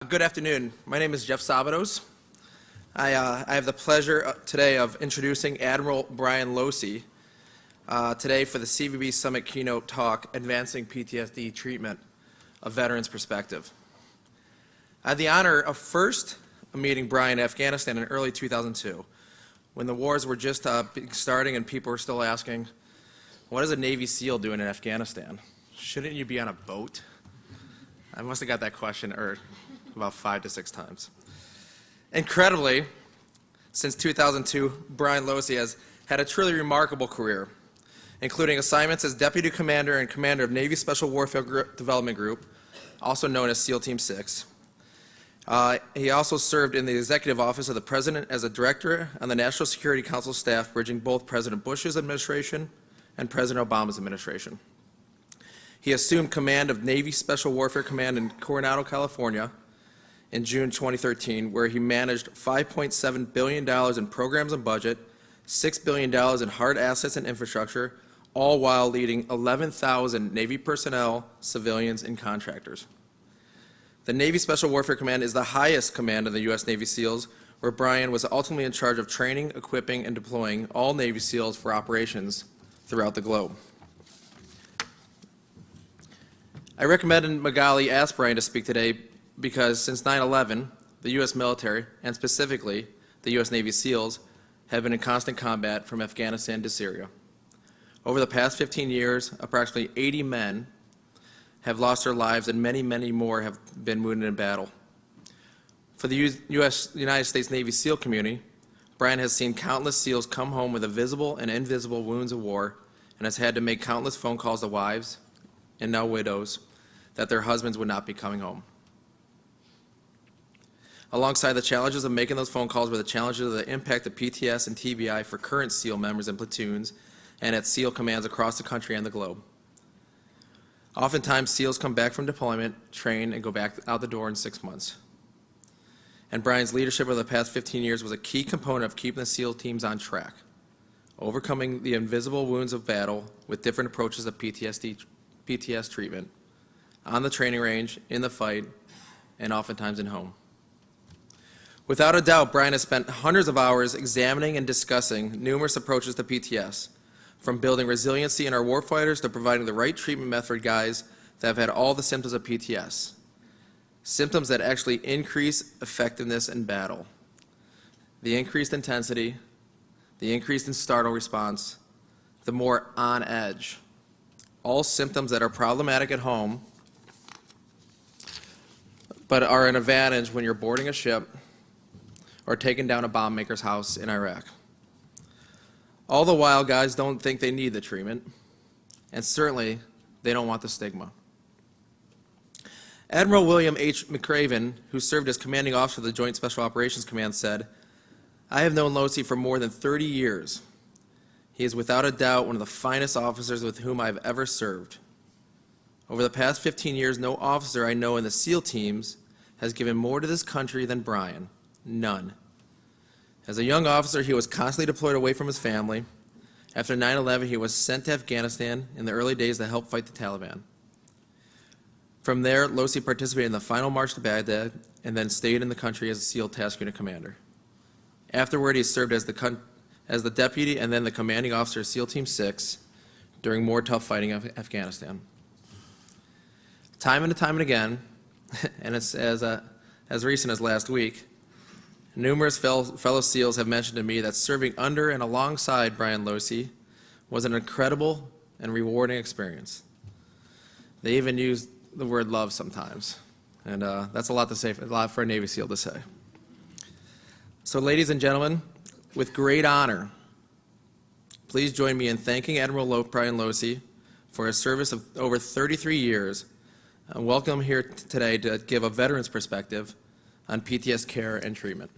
Good afternoon. My name is Jeff Sabados. I have the pleasure today of introducing Admiral Brian Losey today for the CVB Summit Keynote talk, Advancing PTSD Treatment, a Veteran's Perspective. I had the honor of first meeting Brian in Afghanistan in early 2002, when the wars were just starting and people were still asking, what is a Navy SEAL doing in Afghanistan? Shouldn't you be on a boat? I must have got that question about 5 to 6 times. Incredibly, since 2002, Brian Losey has had a truly remarkable career, including assignments as Deputy Commander and Commander of Navy Special Warfare Development Group, also known as SEAL Team 6. He also served in the Executive Office of the President as a Director on the National Security Council staff, bridging both President Bush's administration and President Obama's administration. He assumed command of Navy Special Warfare Command in Coronado, California, in June 2013, where he managed $5.7 billion in programs and budget, $6 billion in hard assets and infrastructure, all while leading 11,000 Navy personnel, civilians, and contractors. The Navy Special Warfare Command is the highest command of the U.S. Navy SEALs, where Brian was ultimately in charge of training, equipping, and deploying all Navy SEALs for operations throughout the globe. I recommended Magali ask Brian to speak today because since 9/11, the U.S. military, and specifically the U.S. Navy SEALs, have been in constant combat from Afghanistan to Syria. Over the past 15 years, approximately 80 men have lost their lives and many, many more have been wounded in battle. For the United States Navy SEAL community, Brian has seen countless SEALs come home with the visible and invisible wounds of war and has had to make countless phone calls to wives and now widows that their husbands would not be coming home. Alongside the challenges of making those phone calls were the challenges of the impact of PTS and TBI for current SEAL members and platoons and at SEAL commands across the country and the globe. Oftentimes, SEALs come back from deployment, train, and go back out the door in 6 months. And Brian's leadership over the past 15 years was a key component of keeping the SEAL teams on track, overcoming the invisible wounds of battle with different approaches of PTS treatment, on the training range, in the fight, and oftentimes in home. Without a doubt, Brian has spent hundreds of hours examining and discussing numerous approaches to PTS, from building resiliency in our warfighters to providing the right treatment method for guys that have had all the symptoms of PTS, symptoms that actually increase effectiveness in battle. The increased intensity, the increase in startle response, the more on edge, all symptoms that are problematic at home but are an advantage when you're boarding a ship or taking down a bomb maker's house in Iraq. All the while, guys don't think they need the treatment, and certainly they don't want the stigma. Admiral William H. McRaven, who served as commanding officer of the Joint Special Operations Command, said, "I have known Losey for more than 30 years. He is without a doubt one of the finest officers with whom I have ever served. Over the past 15 years, no officer I know in the SEAL teams has given more to this country than Brian. None. As a young officer, he was constantly deployed away from his family. After 9/11, he was sent to Afghanistan in the early days to help fight the Taliban. From there, Losey participated in the final march to Baghdad and then stayed in the country as a SEAL Task Unit commander. Afterward, he served as the deputy and then the commanding officer of SEAL Team 6 during more tough fighting of Afghanistan. Time and again, and it's as recent as last week, numerous fellow SEALs have mentioned to me that serving under and alongside Brian Losey was an incredible and rewarding experience. They even use the word love sometimes, and that's a lot for a Navy SEAL to say. So, ladies and gentlemen, with great honor, please join me in thanking Admiral Brian Losey for his service of over 33 years, and welcome him here today to give a veteran's perspective on PTS care and treatment.